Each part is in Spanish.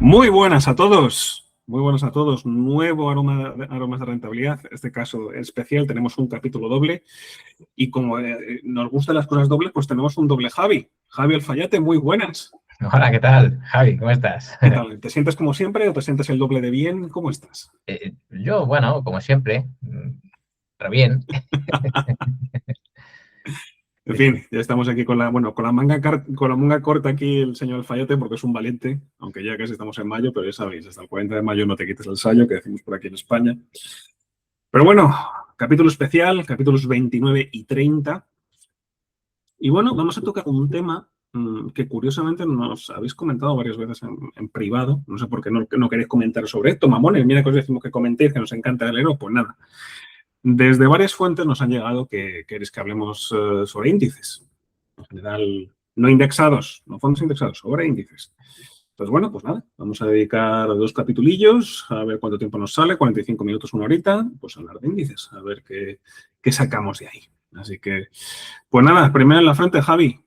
Muy buenas a todos. Muy buenas a todos. Nuevo aromas de rentabilidad. En este caso especial tenemos un capítulo doble. Y como nos gustan las cosas dobles, pues tenemos un doble Javi. Javi Alfayate, muy buenas. Hola, ¿qué tal? Javi, ¿cómo estás? ¿Qué tal? ¿Te sientes como siempre o te sientes el doble de bien? ¿Cómo estás? Yo, bueno, como siempre, pero bien. En fin, ya estamos aquí con la manga corta aquí el señor Alfayate porque es un valiente, aunque ya casi estamos en mayo, pero ya sabéis, hasta el 40 de mayo no te quites el sayo, que decimos por aquí en España. Pero bueno, capítulo especial, capítulos 29 y 30. Y bueno, vamos a tocar un tema que curiosamente nos habéis comentado varias veces en privado. No sé por qué no queréis comentar sobre esto, mamones. Mira que os decimos que comentéis, que nos encanta leeros. Pues nada. Desde varias fuentes nos han llegado que queréis que hablemos sobre índices. En general, no indexados, no fondos indexados, sobre índices. Pues bueno, pues nada, vamos a dedicar 2 capitulillos, a ver cuánto tiempo nos sale, 45 minutos, 1 horita, pues a hablar de índices, a ver qué sacamos de ahí. Así que, pues nada, primero en la frente, Javi,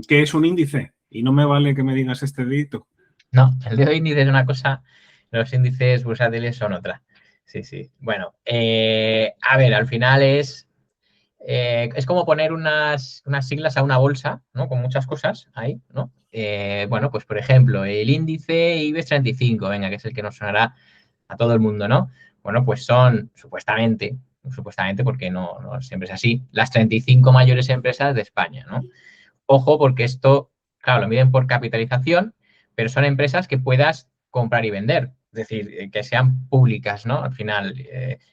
¿qué es un índice? Y no me vale que me digas este dedito. No, el de índice es una cosa, los índices bursátiles son otra. Sí, sí. Bueno, a ver, al final es como poner unas siglas a una bolsa, ¿no? Con muchas cosas ahí, ¿no? Bueno, pues por ejemplo, el índice IBEX 35, venga, que es el que nos sonará a todo el mundo, ¿no? Bueno, pues son supuestamente porque no siempre es así, las 35 mayores empresas de España, ¿no? Ojo, porque esto, claro, lo miden por capitalización, pero son empresas que puedas comprar y vender, es decir, que sean públicas, ¿no? Al final,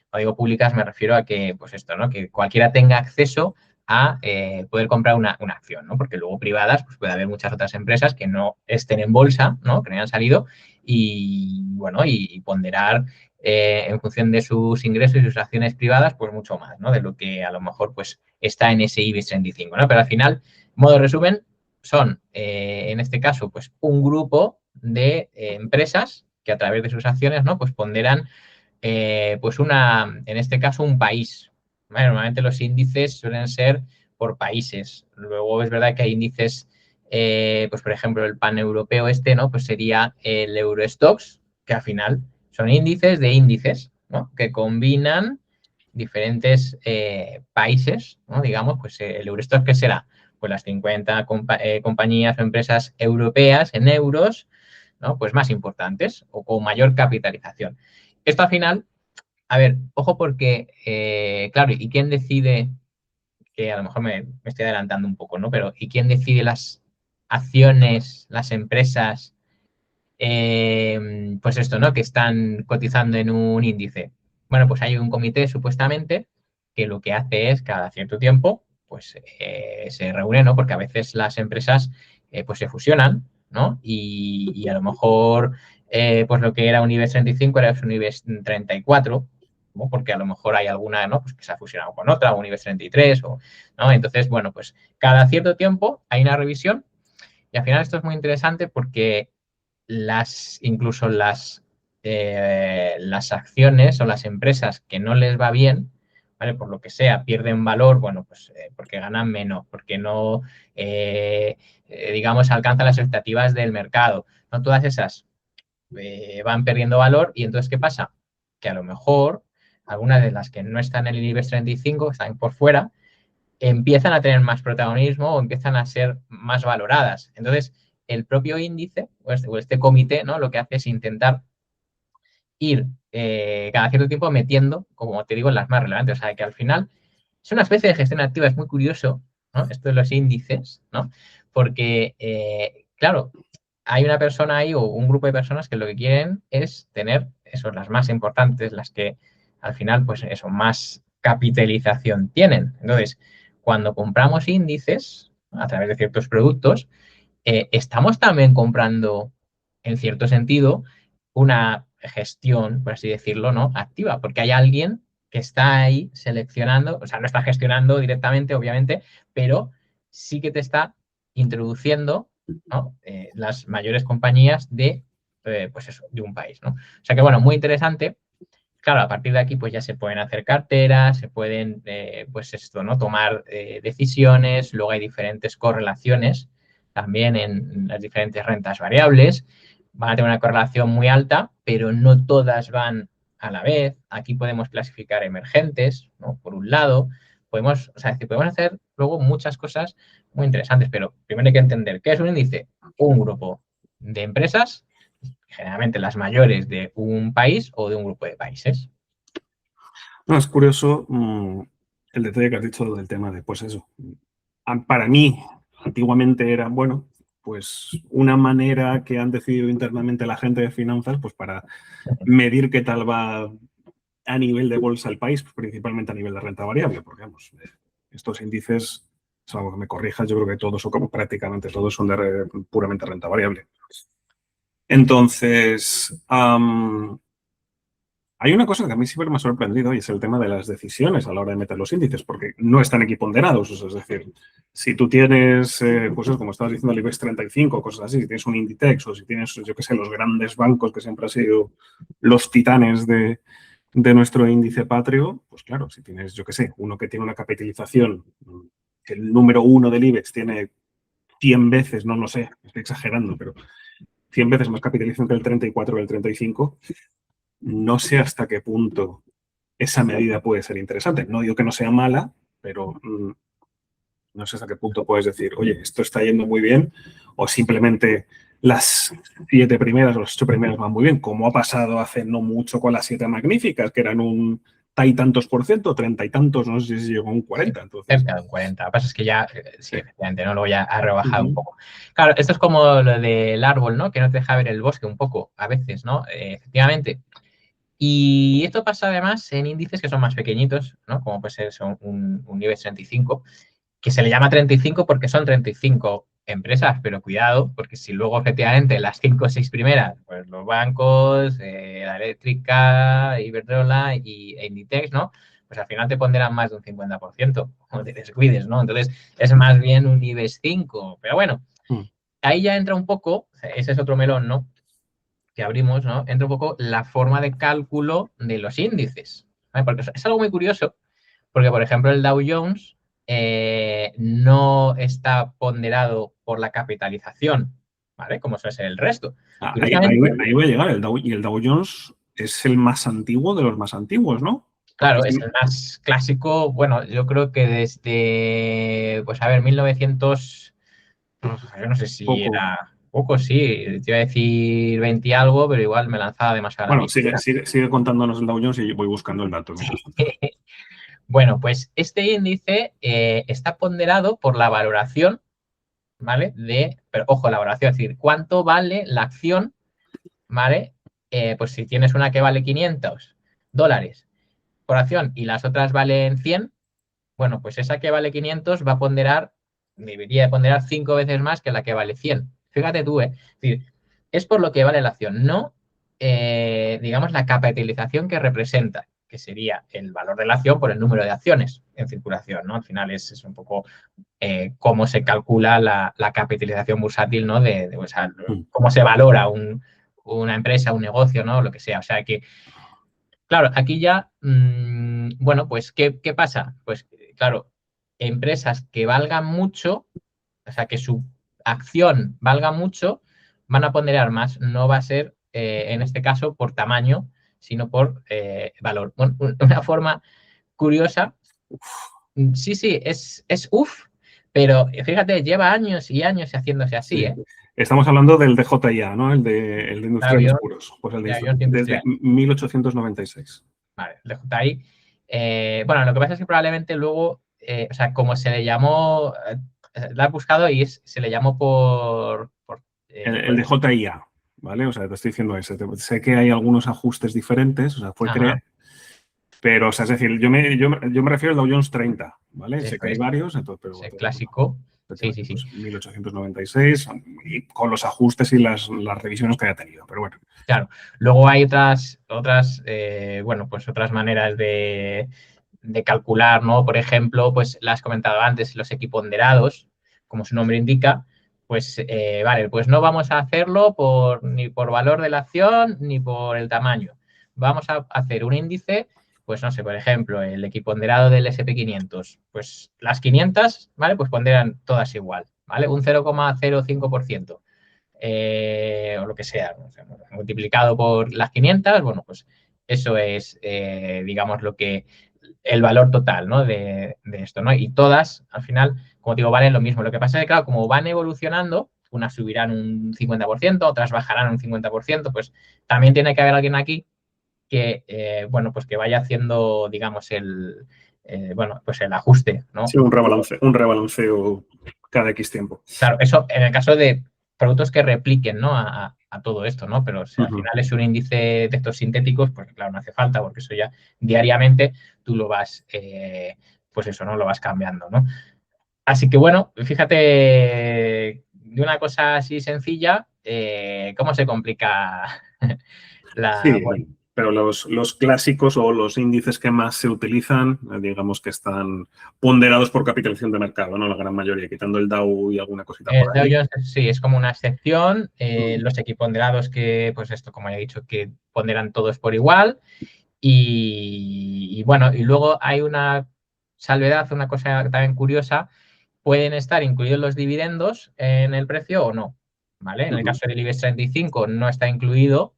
cuando digo públicas me refiero a que, pues esto, ¿no? Que cualquiera tenga acceso a poder comprar una acción, ¿no? Porque luego privadas, pues puede haber muchas otras empresas que no estén en bolsa, ¿no? Que no hayan salido y, bueno, y ponderar en función de sus ingresos y sus acciones privadas, pues mucho más, ¿no? De lo que a lo mejor, pues, está en ese IBEX 35, ¿no? Pero al final, modo resumen, son, en este caso, pues un grupo de empresas que a través de sus acciones, ¿no? Pues ponderan, pues en este caso, un país. ¿Vale? Normalmente los índices suelen ser por países. Luego es verdad que hay índices, pues por ejemplo, el paneuropeo ¿no? Pues sería el Eurostoxx, que al final son índices de índices, ¿no? Que combinan diferentes países, ¿no? Digamos, pues el Eurostoxx, ¿qué será? Pues las 50 compañías o empresas europeas en euros, ¿no? Pues más importantes o con mayor capitalización. Esto al final, a ver, ojo porque, claro, ¿y quién decide? Que a lo mejor me estoy adelantando un poco, ¿no? Pero ¿y quién decide las acciones, las empresas, pues esto, ¿no? Que están cotizando en un índice? Bueno, pues hay un comité supuestamente que lo que hace es cada cierto tiempo, pues se reúne, ¿no? Porque a veces las empresas pues se fusionan, ¿no? Y a lo mejor pues lo que era un IBEX 35 era un IBEX 34, ¿no? Porque a lo mejor hay alguna, ¿no? Pues que se ha fusionado con otra, un IBEX 33, ¿no? Entonces, bueno, pues cada cierto tiempo hay una revisión y al final esto es muy interesante porque incluso las acciones o las empresas que no les va bien, ¿vale? Por lo que sea, pierden valor, bueno, pues porque ganan menos, porque no, digamos, alcanzan las expectativas del mercado. No todas esas van perdiendo valor y entonces, ¿qué pasa? Que a lo mejor algunas de las que no están en el IBEX 35, están por fuera, empiezan a tener más protagonismo o empiezan a ser más valoradas. Entonces, el propio índice o este comité, ¿no? Lo que hace es intentar ir cada cierto tiempo metiendo, como te digo, en las más relevantes. O sea, que al final es una especie de gestión activa, es muy curioso, ¿no? Esto de los índices, ¿no? Porque, claro, hay una persona ahí o un grupo de personas que lo que quieren es tener, eso, las más importantes, las que al final, pues eso, más capitalización tienen. Entonces, cuando compramos índices a través de ciertos productos, estamos también comprando, en cierto sentido, una gestión, por así decirlo, ¿no? Activa, porque hay alguien que está ahí seleccionando, o sea, no está gestionando directamente, obviamente, pero sí que te está introduciendo, ¿no? Las mayores compañías pues eso, de un país, ¿no? O sea que, bueno, muy interesante. Claro, a partir de aquí, pues ya se pueden hacer carteras, se pueden, pues esto, ¿no? Tomar decisiones, luego hay diferentes correlaciones también en las diferentes rentas variables. van a tener una correlación muy alta, pero no todas van a la vez. Aquí podemos clasificar emergentes, ¿no? Por un lado, podemos, o sea, es que podemos hacer luego muchas cosas muy interesantes, pero primero hay que entender qué es un índice. Un grupo de empresas, generalmente las mayores de un país o de un grupo de países. No, es curioso el detalle que has dicho del tema de, pues eso. Para mí, antiguamente era, bueno, pues una manera que han decidido internamente la gente de finanzas, pues para medir qué tal va a nivel de bolsa el país, pues principalmente a nivel de renta variable, porque vamos, estos índices, salvo que me corrijas, yo creo que todos o como prácticamente todos son de puramente renta variable. Entonces, hay una cosa que a mí siempre me ha sorprendido y es el tema de las decisiones a la hora de meter los índices, porque no están equiponderados. O sea, es decir, si tú tienes, pues como estabas diciendo, el IBEX 35, cosas así, si tienes un Inditex o si tienes, yo qué sé, los grandes bancos que siempre han sido los titanes de nuestro índice patrio, pues claro, si tienes, yo qué sé, uno que tiene una capitalización, que el número uno del IBEX tiene 100 veces, no lo sé, estoy exagerando, pero 100 veces más capitalización que el 34 o el 35, no sé hasta qué punto esa medida puede ser interesante. No digo que no sea mala, pero no sé hasta qué punto puedes decir, oye, esto está yendo muy bien, o simplemente las 7 primeras o las 8 primeras van muy bien, como ha pasado hace no mucho con las 7 magníficas, que eran un y tantos por ciento, 30 y tantos, no sé si llegó a un 40. Entonces, Cerca de un 40. Lo que pasa es que ya, sí, efectivamente, ¿no? Luego ya ha rebajado un poco. Claro, esto es como lo del árbol, ¿no? Que no te deja ver el bosque un poco, a veces, ¿no? Efectivamente. Y esto pasa además en índices que son más pequeñitos, ¿no? Como puede ser un IBEX 35, que se le llama 35 porque son 35 empresas, pero cuidado, porque si luego efectivamente las 5 o 6 primeras, pues los bancos, la eléctrica, Iberdrola e Inditex, ¿no? Pues al final te pondrán más de un 50%, como te descuides, ¿no? Entonces es más bien un IBEX 5, pero bueno, ahí ya entra un poco, ese es otro melón, ¿no? Que abrimos, ¿no? Entra un poco la forma de cálculo de los índices, ¿vale? Porque es algo muy curioso, porque por ejemplo el Dow Jones no está ponderado por la capitalización, ¿vale? Como suele ser el resto. Ahí voy a llegar. Y el Dow Jones es el más antiguo de los más antiguos, ¿no? Claro, es el más clásico, bueno, yo creo que desde, pues a ver, 1900, yo no sé si poco. era poco, sí, te iba a decir 20 y algo, pero igual me lanzaba demasiado la Bueno, piscina. sigue contándonos el Dow Jones y voy buscando el dato. Bueno, pues este índice está ponderado por la valoración, ¿vale? Pero ojo, la valoración, es decir, cuánto vale la acción, ¿vale? Pues si tienes una que vale $500 por acción y las otras valen 100, bueno, pues esa que vale 500 va a ponderar, debería de ponderar 5 veces más que la que vale 100. Fíjate tú, ¿eh? Es decir, es por lo que vale la acción, no, digamos, la capitalización que representa, que sería el valor de la acción por el número de acciones en circulación, ¿no? Al final es un poco cómo se calcula la capitalización bursátil, ¿no? O sea, cómo se valora una empresa, un negocio, ¿no? Lo que sea. O sea que, claro, aquí ya, bueno, pues, ¿qué pasa? Pues, claro, empresas que valgan mucho, o sea, que su acción valga mucho, van a ponderar más. No va a ser, en este caso, por tamaño, sino por valor. Bueno, una forma curiosa. Sí, sí, es uff, pero fíjate, lleva años y años haciéndose así, ¿eh? Estamos hablando del DJIA, ¿no? El de industriales Avión, puros. Pues el de de avión desde industrial. 1896. Vale, el DJI. Bueno, lo que pasa es que probablemente luego, o sea, como se le llamó, la he buscado y se le llamó El de JIA, ¿vale? O sea, te estoy diciendo ese. Sé que hay algunos ajustes diferentes, o sea, fue creado. Pero, o sea, es decir, yo me refiero al Dow Jones 30, ¿vale? Sé que hay varios, entonces, pero el clásico. Sí, sí, sí. Pues 1896 y con los ajustes y las revisiones que haya tenido, pero bueno. Claro. Luego hay otras bueno, pues otras maneras de calcular, ¿no? Por ejemplo, pues las has comentado antes, los equiponderados, como su nombre indica, pues vale, pues no vamos a hacerlo ni por valor de la acción ni por el tamaño. Vamos a hacer un índice, pues no sé, por ejemplo, el equiponderado del SP500, pues las 500, ¿vale? Pues ponderan todas igual, ¿vale? Un 0,05%. o lo que sea, ¿no? O sea, multiplicado por las 500, bueno, pues eso es, digamos, el valor total, ¿no? de esto, ¿no? Y todas, al final, como digo, valen lo mismo. Lo que pasa es que, claro, como van evolucionando, unas subirán un 50%, otras bajarán un 50%, pues también tiene que haber alguien aquí que, bueno, pues que vaya haciendo, digamos, bueno, pues el ajuste, ¿no? Sí, un rebalanceo cada X tiempo. Claro, eso en el caso de productos que repliquen, ¿no? a todo esto, ¿no? Pero si al final es un índice de estos sintéticos, pues claro, no hace falta, porque eso ya diariamente tú lo vas, pues eso, ¿no? Lo vas cambiando, ¿no? Así que bueno, fíjate, de una cosa así sencilla, cómo se complica Sí, bueno, pero los clásicos o los índices que más se utilizan, digamos que están ponderados por capitalización de mercado, ¿no? La gran mayoría, quitando el Dow y alguna cosita el por Dow ahí. Jones sí es como una excepción. Los equiponderados que, pues esto, como ya he dicho, que ponderan todos por igual. Y bueno, y luego hay una salvedad, una cosa también curiosa, pueden estar incluidos los dividendos en el precio o no, ¿vale? En el caso del IBEX 35 no está incluido,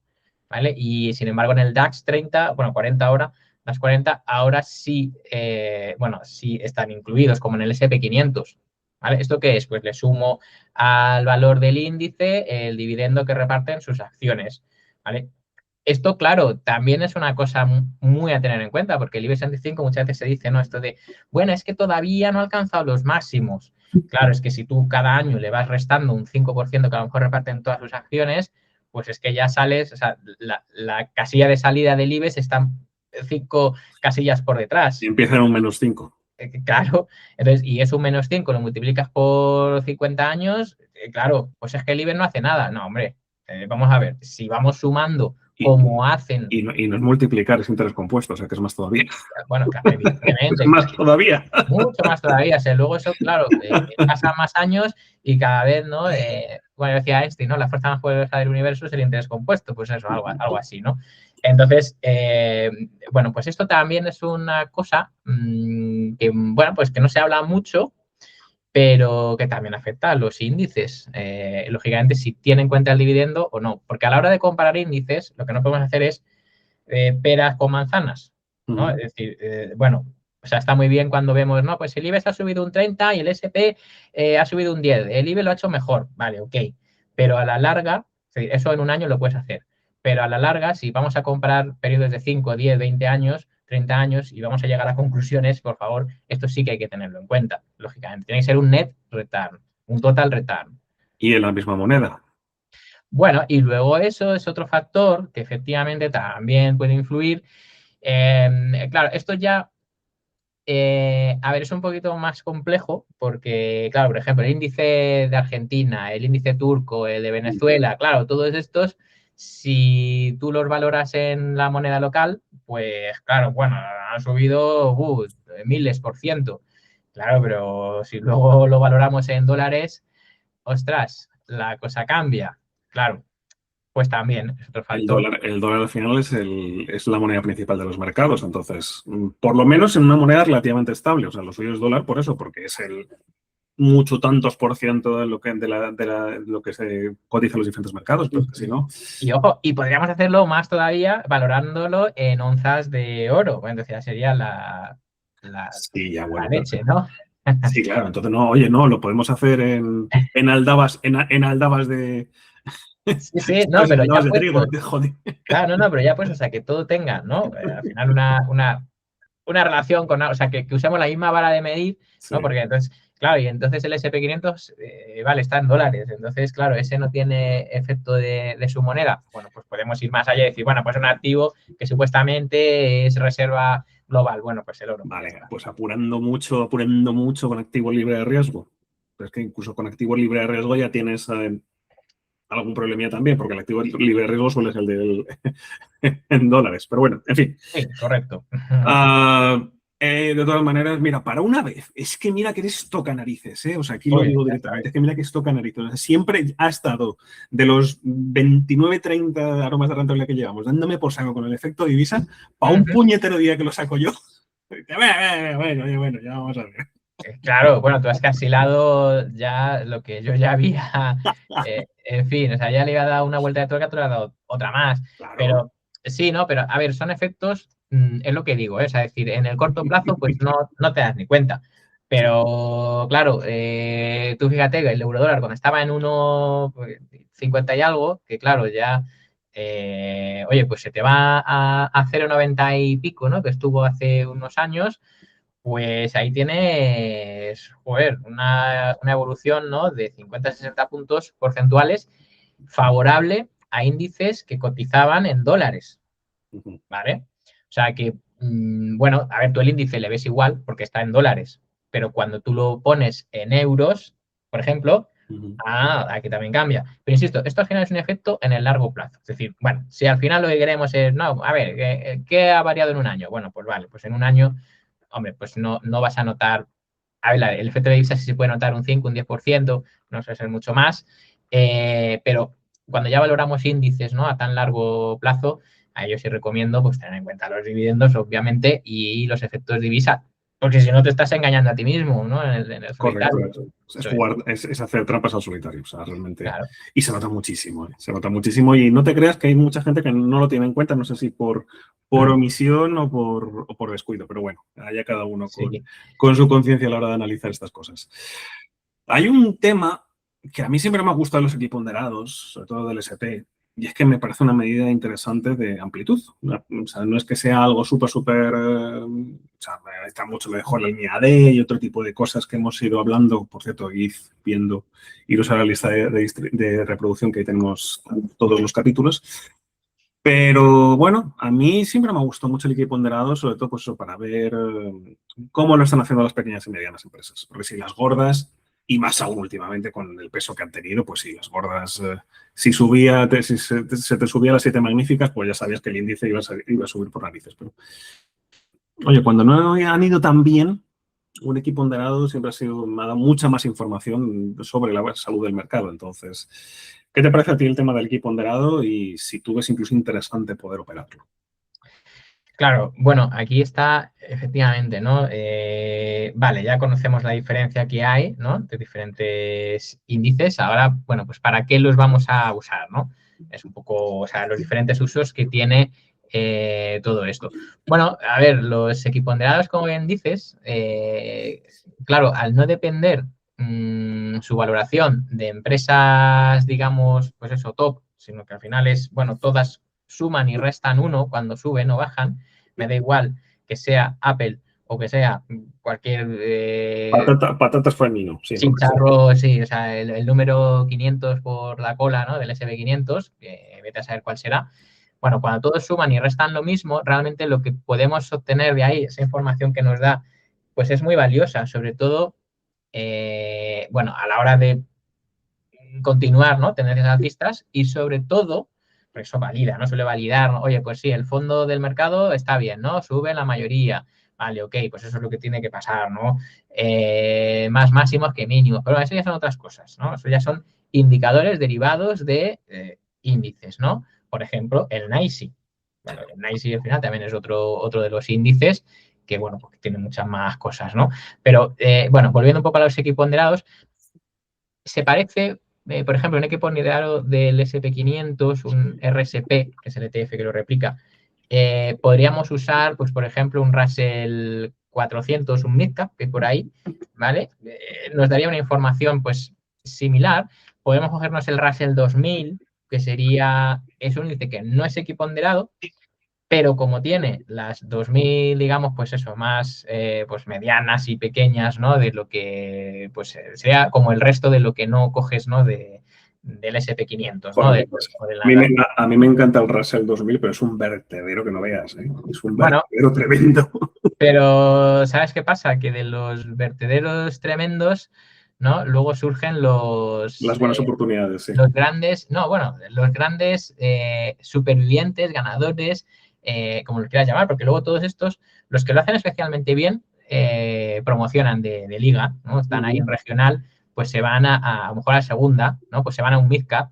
¿vale? Y sin embargo en el DAX 30, bueno, 40 ahora, las 40 ahora sí, bueno, sí están incluidos, como en el S&P 500, ¿vale? ¿Esto qué es? Pues le sumo al valor del índice el dividendo que reparten sus acciones, ¿vale? Esto, claro, también es una cosa muy a tener en cuenta, porque el IBEX 35 muchas veces se dice, ¿no? Esto de, bueno, es que todavía no ha alcanzado los máximos. Claro, es que si tú cada año le vas restando un 5% que a lo mejor reparten todas sus acciones, pues es que ya sales, o sea, la casilla de salida del IBEX está 5 casillas por Y detrás. empieza en un -5. Claro, entonces, y es un -5, lo multiplicas por 50 años, claro, pues es que el IBEX no hace nada. No, hombre, vamos a ver, si vamos sumando Y, como hacen, y no es multiplicar, es interés compuesto, o sea que es más todavía. bueno, claro, Es evidentemente, más todavía. mucho más todavía. O sea, luego eso, claro, pasan más años y cada vez, ¿no? Bueno, decía Einstein, ¿no? La fuerza más poderosa del universo es el interés compuesto, pues eso, algo así, ¿no? Entonces, bueno, pues esto también es una cosa que, bueno, pues que no se habla mucho, pero que también afecta a los índices. Lógicamente, si tiene en cuenta el dividendo o no, porque a la hora de comparar índices, lo que no podemos hacer es peras con manzanas, ¿no? Es decir, bueno, o sea, está muy bien cuando vemos, no, pues el IBEX ha subido un 30 y el SP ha subido un 10. El IBEX lo ha hecho mejor, vale, ok. Pero a la larga, eso en un año lo puedes hacer. Pero a la larga, si vamos a comprar periodos de 5, 10, 20 años, 30 años y vamos a llegar a conclusiones, por favor, esto sí que hay que tenerlo en cuenta, lógicamente. Tiene que ser un net return, un total return. Y en la misma moneda. Bueno, y luego eso es otro factor que efectivamente también puede influir. Claro, esto ya, a ver, es un poquito más complejo porque, claro, por ejemplo, el índice de Argentina, el índice turco, el de Venezuela, claro, todos estos, si tú los valoras en la moneda local, pues claro, bueno, han subido miles por ciento. Claro, pero si luego lo valoramos en dólares, ostras, la cosa cambia. Claro, pues también es otro factor. El dólar al final es la moneda principal de los mercados, entonces, por lo menos en una moneda relativamente estable. O sea, lo suyo es dólar por eso, porque es el mucho tantos por ciento de lo que se cotiza en los diferentes mercados, pero si no. Y ojo, y podríamos hacerlo más todavía valorándolo en onzas de oro. Bueno, entonces ya sería Sí, ya, la bueno. leche, ¿no? Sí, claro. Entonces, no, oye, no, lo podemos hacer en aldabas, en aldabas de. Sí, sí, no, ¿Sabes? En pero ya aldabas de puesto. trigo, joder. Claro, no, pero ya puesto, o sea, que todo tenga, ¿no? Al final una relación con, o sea, que usemos la misma vara de medir, Sí. ¿no? Porque entonces, claro, y entonces el SP500, vale, está en dólares, entonces, claro, ese no tiene efecto de su moneda. Bueno, pues podemos ir más allá y decir, bueno, pues un activo que supuestamente es reserva global, bueno, pues el oro. Vale, pues apurando mucho con activo libre de riesgo. Pero es que incluso con activo libre de riesgo ya tienes algún problemilla también, porque el activo libre de riesgo suele ser el del en dólares. Pero bueno, en fin. Sí, correcto. De todas maneras, mira, para una vez, es que mira que eres toca narices, ¿eh? O sea, aquí lo Oye, digo directamente, es que mira que es toca narices. O sea, siempre ha estado de los 29, 30 aromas de rentabilidad que llevamos, dándome por saco con el efecto divisa, para un puñetero día que lo saco yo. Bueno, ya vamos a ver. Claro, bueno, tú has casilado ya lo que yo ya había en fin, o sea, ya le iba a dar una vuelta de tuerca, te le ha dado otra más. Claro. Pero sí, ¿no? Pero a ver, son efectos, es lo que digo, ¿eh? O sea, es decir, en el corto plazo, pues no te das ni cuenta. Pero claro, tú fíjate que el eurodólar cuando estaba en 1,50 y algo, que claro, ya, oye, pues se te va a 0,90 y pico, ¿no? Que estuvo hace unos años, pues ahí tienes, joder, una evolución, ¿no? De 50-60 puntos porcentuales favorable a índices que cotizaban en dólares, ¿vale? O sea que, bueno, a ver, tú el índice le ves igual porque está en dólares, pero cuando tú lo pones en euros, por ejemplo, aquí también cambia. Pero insisto, esto al final es un efecto en el largo plazo. Es decir, bueno, si al final lo que queremos es, no, a ver, ¿qué ha variado en un año? Bueno, pues vale, pues en un año, hombre, pues no vas a notar, a ver, el efecto de divisa sí se puede notar un 5, un 10%, no suele ser mucho más, pero cuando ya valoramos índices, ¿no? A tan largo plazo, a ellos sí recomiendo pues tener en cuenta los dividendos, obviamente, y los efectos divisa, porque si no te estás engañando a ti mismo, ¿no? En el solitario. Correcto. Es jugar, es hacer trampas al solitario, o sea, realmente. Claro. Y se nota muchísimo, ¿eh? Se nota muchísimo. Y no te creas que hay mucha gente que no lo tiene en cuenta, no sé si por omisión o por descuido, pero bueno, haya cada uno con su conciencia a la hora de analizar estas cosas. Hay un tema que a mí siempre me ha gustado los equiponderados, sobre todo del SP, y es que me parece una medida interesante de amplitud. O sea, no es que sea algo súper, o sea, está mucho mejor la línea D y otro tipo de cosas que hemos ido hablando. Por cierto, iros a la lista de reproducción que ahí tenemos todos los capítulos. Pero bueno, a mí siempre me ha gustado mucho el equiponderado, sobre todo pues, para ver cómo lo están haciendo las pequeñas y medianas empresas. Porque si las gordas, y más aún últimamente con el peso que han tenido, pues sí, las gordas, si se te subía a las 7 magníficas, pues ya sabías que el índice iba a subir por narices. Pero, oye, cuando no han ido tan bien, un equiponderado siempre me ha dado mucha más información sobre la salud del mercado. Entonces, ¿qué te parece a ti el tema del equiponderado y si tú ves incluso interesante poder operarlo? Claro, bueno, aquí está efectivamente, ¿no? Vale, ya conocemos la diferencia que hay, ¿no? De diferentes índices. Ahora, bueno, pues ¿para qué los vamos a usar, no? Es un poco, o sea, los diferentes usos que tiene todo esto. Bueno, a ver, los equiponderados, como bien dices, claro, al no depender su valoración de empresas, digamos, pues eso, top, sino que al final es, bueno, todas suman y restan 1 cuando suben o bajan, me da igual que sea Apple o que sea cualquier patatas Fanino, sí. Chicharro, sí, o sea, el número 500 por la cola, ¿no? Del SP500, que vete a saber cuál será. Bueno, cuando todos suman y restan lo mismo, realmente lo que podemos obtener de ahí, esa información que nos da, pues es muy valiosa, sobre todo, bueno, a la hora de continuar, ¿no? Tener esas vistas y sobre todo, por eso valida, ¿no? Suele validar, ¿no? Oye, pues sí, el fondo del mercado está bien, ¿no? Sube la mayoría. Vale, ok, pues eso es lo que tiene que pasar, ¿no? Más máximos que mínimos, pero eso ya son otras cosas, ¿no? Eso ya son indicadores derivados de índices, ¿no? Por ejemplo, el NYSE. Bueno, el NYSE al final también es otro de los índices que, bueno, porque tiene muchas más cosas, ¿no? Pero, bueno, volviendo un poco a los equiponderados, se parece, por ejemplo, un equiponderado del SP500, un RSP, que es el ETF que lo replica, podríamos usar, pues, por ejemplo, un Russell 400, un midcap, que por ahí, ¿vale? Nos daría una información, pues, similar. Podemos cogernos el Russell 2000, que es un índice que no es equiponderado, pero como tiene las 2000, digamos, pues eso, más pues medianas y pequeñas, ¿no? De lo que, pues, sea como el resto de lo que no coges, ¿no? Del SP500, ¿no? A mí me encanta el Russell 2000, pero es un vertedero que no veas, ¿eh? Es un vertedero tremendo. Pero, ¿sabes qué pasa? Que de los vertederos tremendos, ¿no? Luego surgen las buenas oportunidades, sí. Los grandes, no, bueno, los grandes supervivientes, ganadores, como los quieras llamar, porque luego todos estos, los que lo hacen especialmente bien, promocionan de liga, ¿no? Están ahí en regional, pues se van a lo mejor a segunda, ¿no? Pues se van a un midcap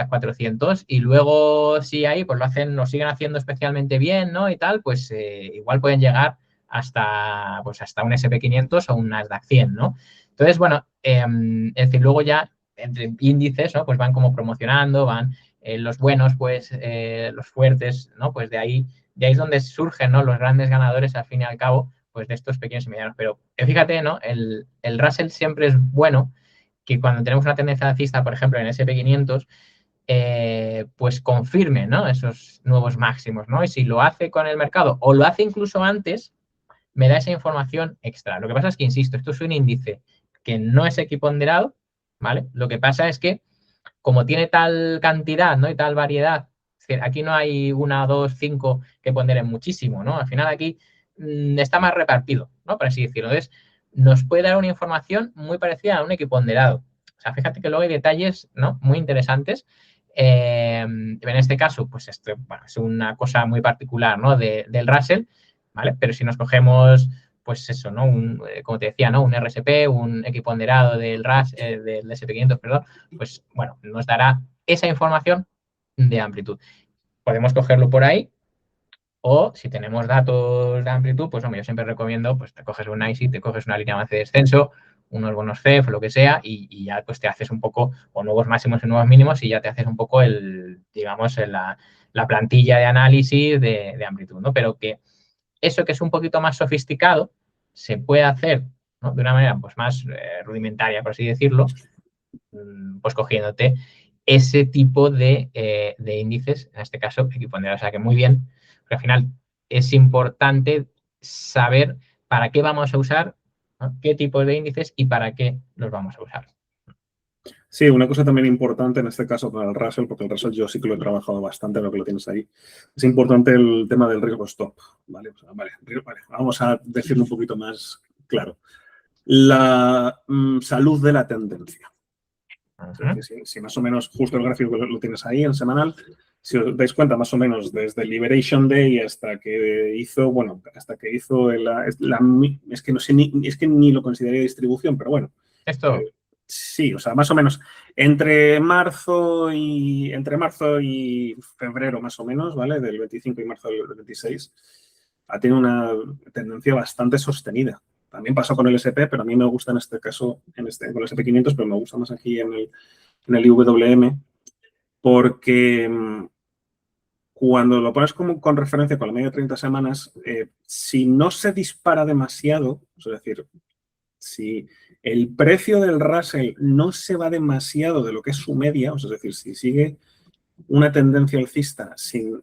400, y luego si ahí pues lo siguen haciendo especialmente bien, ¿no? Y tal, pues igual pueden llegar hasta un SP500 o un Nasdaq 100, ¿no? Entonces, bueno, es decir, luego ya entre índices, ¿no? Pues van como promocionando, van los buenos, pues los fuertes, ¿no? Pues de ahí es donde surgen, ¿no? Los grandes ganadores al fin y al cabo, pues de estos pequeños y medianos. Pero fíjate, ¿no? El Russell siempre es bueno que cuando tenemos una tendencia alcista, por ejemplo, en SP500, pues confirme, ¿no? Esos nuevos máximos, ¿no? Y si lo hace con el mercado o lo hace incluso antes, me da esa información extra. Lo que pasa es que, insisto, esto es un índice que no es equiponderado, ¿vale? Lo que pasa es que, como tiene tal cantidad, ¿no? Y tal variedad, es decir, aquí no hay una, dos, cinco que ponderen muchísimo, ¿no? Al final aquí está más repartido, ¿no? Por así decirlo. Entonces, nos puede dar una información muy parecida a un equiponderado. O sea, fíjate que luego hay detalles, ¿no? Muy interesantes. En este caso, pues esto, bueno, es una cosa muy particular, ¿no? Del Russell, ¿vale? Pero si nos cogemos, pues eso, ¿no? Como te decía, ¿no? Un RSP, un equiponderado del del SP500, perdón, pues bueno, nos dará esa información de amplitud. Podemos cogerlo por ahí, o si tenemos datos de amplitud, pues hombre, yo siempre recomiendo, pues te coges un ICE, te coges una línea avance de descenso, unos bonos FEF, lo que sea, y ya pues te haces un poco, o nuevos máximos y nuevos mínimos, y ya te haces un poco digamos, la plantilla de análisis de amplitud, ¿no? Pero que eso que es un poquito más sofisticado se puede hacer, ¿no? De una manera pues más rudimentaria, por así decirlo, pues cogiéndote ese tipo de índices, en este caso, equiponderados. O sea que muy bien, porque al final es importante saber para qué vamos a usar, ¿no? Qué tipos de índices y para qué los vamos a usar. Sí, una cosa también importante en este caso para el Russell, porque el Russell yo sí que lo he trabajado bastante, lo que lo tienes ahí, es importante el tema del riesgo stop, ¿vale? O sea, vale, vamos a decirlo un poquito más claro. La salud de la tendencia. Es decir, si más o menos, justo el gráfico lo tienes ahí en semanal, si os dais cuenta, más o menos desde el Liberation Day hasta que hizo, bueno, hasta que hizo es que no sé es que ni lo consideraría distribución, pero bueno. Esto. Sí, o sea, más o menos entre marzo y febrero, más o menos, ¿vale? Del 25 y marzo del 26, ha tenido una tendencia bastante sostenida. También pasó con el SP, pero a mí me gusta en este caso, con el SP500, pero me gusta más aquí en el IWM, porque cuando lo pones como con referencia con la media de 30 semanas, si no se dispara demasiado, es decir, si el precio del Russell no se va demasiado de lo que es su media, es decir, si sigue una tendencia alcista sin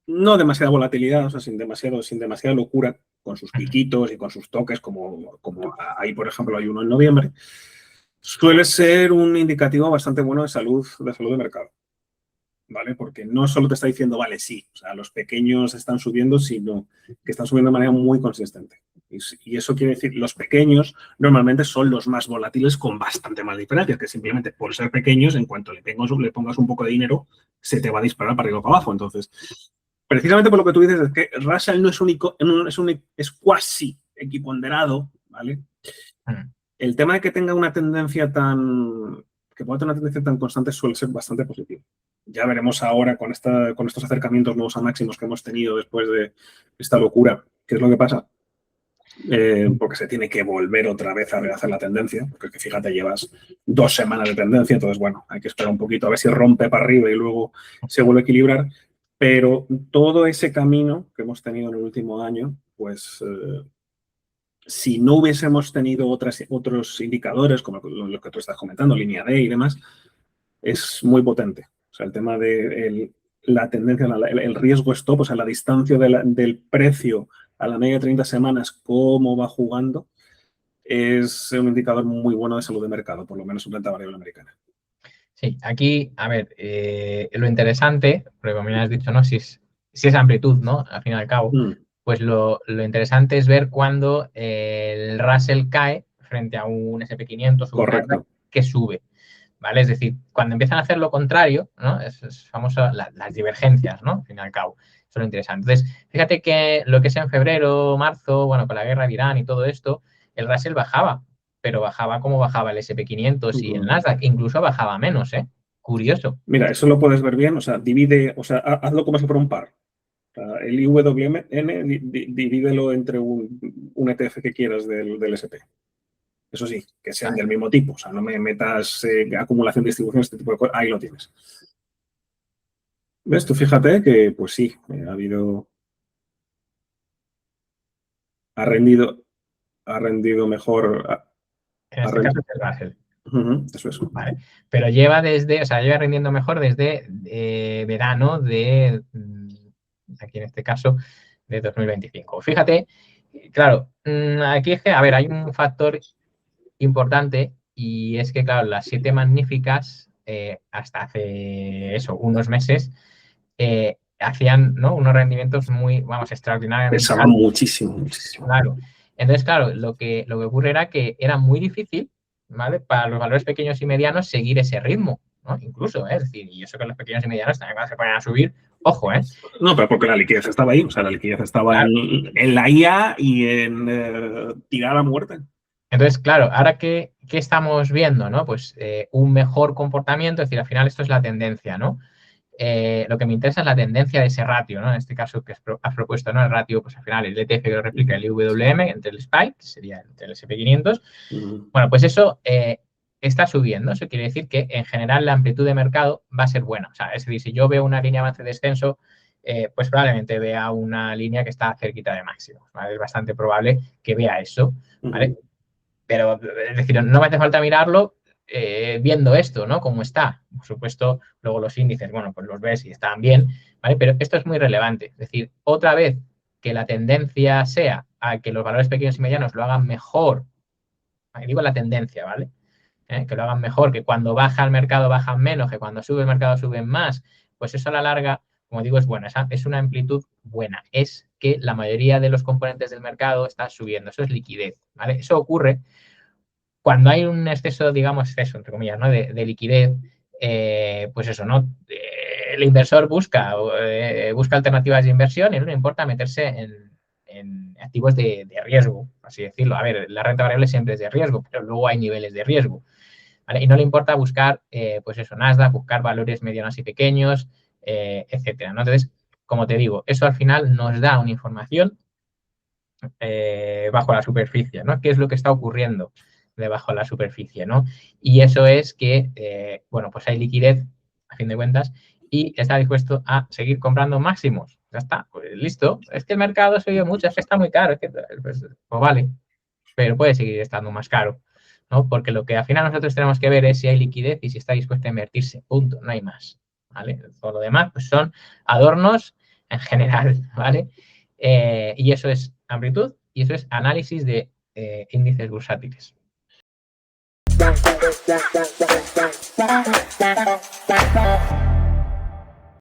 no demasiada volatilidad, o sea, sin demasiada locura, con sus piquitos y con sus toques, como ahí, por ejemplo, hay uno en noviembre, suele ser un indicativo bastante bueno de salud de mercado. ¿Vale? Porque no solo te está diciendo, vale, sí, o sea, los pequeños están subiendo, sino que están subiendo de manera muy consistente. Y eso quiere decir, los pequeños normalmente son los más volátiles con bastante más diferencia, que simplemente por ser pequeños, en cuanto le pongas un poco de dinero, se te va a disparar para arriba o para abajo. Entonces, precisamente por lo que tú dices, es que Russell no es único, es cuasi equiponderado, ¿vale? El tema de que tenga una tendencia que pueda tener una tendencia tan constante suele ser bastante positivo. Ya veremos ahora con estos acercamientos nuevos a máximos que hemos tenido después de esta locura, qué es lo que pasa. Porque se tiene que volver otra vez a rehacer la tendencia, porque fíjate, llevas 2 semanas de tendencia, entonces, bueno, hay que esperar un poquito a ver si rompe para arriba y luego se vuelve a equilibrar, pero todo ese camino que hemos tenido en el último año, pues si no hubiésemos tenido otros indicadores, como lo que tú estás comentando, línea D y demás, es muy potente. O sea, el tema de la tendencia, el riesgo stop, o sea, la distancia del precio a la media de 30 semanas, cómo va jugando, es un indicador muy bueno de salud de mercado, por lo menos en renta variable americana. Sí, aquí, a ver, lo interesante, porque como ya has dicho, ¿no? Si es amplitud, ¿no? Al fin y al cabo, pues lo interesante es ver cuando el Russell cae frente a un SP500 o un Nasdaq que sube, ¿vale? Es decir, cuando empiezan a hacer lo contrario, ¿no? Es famoso las divergencias, ¿no? Al fin y al cabo, eso es lo interesante. Entonces, fíjate que lo que es en febrero, marzo, bueno, con la guerra de Irán y todo esto, el Russell bajaba, pero bajaba como bajaba el SP500 y el Nasdaq, incluso bajaba menos, ¿eh? Curioso. Mira, eso lo puedes ver bien, o sea, hazlo como si fuera un par. El IWM divídelo entre un ETF que quieras del SP. Eso sí, que sean del mismo tipo. O sea, no me metas acumulación, distribución, este tipo de cosas. Ahí lo tienes. ¿Ves? Tú fíjate que, pues sí, ha rendido mejor. En este caso es el Russell. Eso es. ¿Vale? Pero lleva lleva rindiendo mejor desde verano de, aquí en este caso, de 2025. Fíjate, claro, aquí es que, a ver, hay un factor importante y es que, claro, las 7 magníficas, hasta hace eso, unos meses, hacían, ¿no?, unos rendimientos muy, vamos, extraordinariamente Pesaban altos. muchísimo. Claro. Entonces, claro, lo que ocurre era que era muy difícil, ¿vale?, para los valores pequeños y medianos seguir ese ritmo, ¿no? Incluso, es decir, y eso que los pequeños y medianos también cuando se ponen a subir, ojo, No, pero porque la liquidez estaba ahí, o sea, la liquidez estaba claro. en la IA y en tirar a muerte. Entonces, claro, ahora ¿qué estamos viendo, no? Pues un mejor comportamiento, es decir, al final esto es la tendencia, ¿no? Lo que me interesa es la tendencia de ese ratio, ¿no? En este caso que has propuesto, ¿no? El ratio, pues al final el ETF que lo replica el IWM entre el SPY, que sería entre el SP500. Bueno, pues eso está subiendo. Eso quiere decir que en general la amplitud de mercado va a ser buena. O sea, es decir, si yo veo una línea avance descenso, pues probablemente vea una línea que está cerquita de máximo, ¿vale? Es bastante probable que vea eso, ¿vale? Pero, es decir, no me hace falta mirarlo viendo esto, ¿no? Cómo está. Por supuesto, luego los índices, bueno, pues los ves y están bien, ¿vale? Pero esto es muy relevante. Es decir, otra vez que la tendencia sea a que los valores pequeños y medianos lo hagan mejor, digo la tendencia, ¿vale? Que lo hagan mejor, que cuando baja el mercado bajan menos, que cuando sube el mercado suben más, pues eso a la larga, como digo, es buena. Es una amplitud buena. Es que la mayoría de los componentes del mercado están subiendo. Eso es liquidez, ¿vale? Eso ocurre cuando hay un exceso, digamos, exceso, entre comillas, ¿no?, de liquidez, pues eso, ¿no? El inversor busca alternativas de inversión y no le importa meterse en activos de riesgo, así decirlo. A ver, la renta variable siempre es de riesgo, pero luego hay niveles de riesgo, ¿vale? Y no le importa buscar, pues eso, Nasdaq, buscar valores medianos y pequeños, etcétera, ¿no? Entonces, como te digo, eso al final nos da una información bajo la superficie, ¿no? ¿Qué es lo que está ocurriendo debajo de la superficie, ¿no? Y eso es que, bueno, pues hay liquidez, a fin de cuentas, y está dispuesto a seguir comprando máximos. Ya está, pues listo. Es que el mercado se oye mucho, es que está muy caro. Es que, pues vale, pero puede seguir estando más caro, ¿no? Porque lo que al final nosotros tenemos que ver es si hay liquidez y si está dispuesto a invertirse. Punto, no hay más, ¿vale? Todo lo demás, pues son adornos en general, ¿vale? Y eso es amplitud y eso es análisis de índices bursátiles.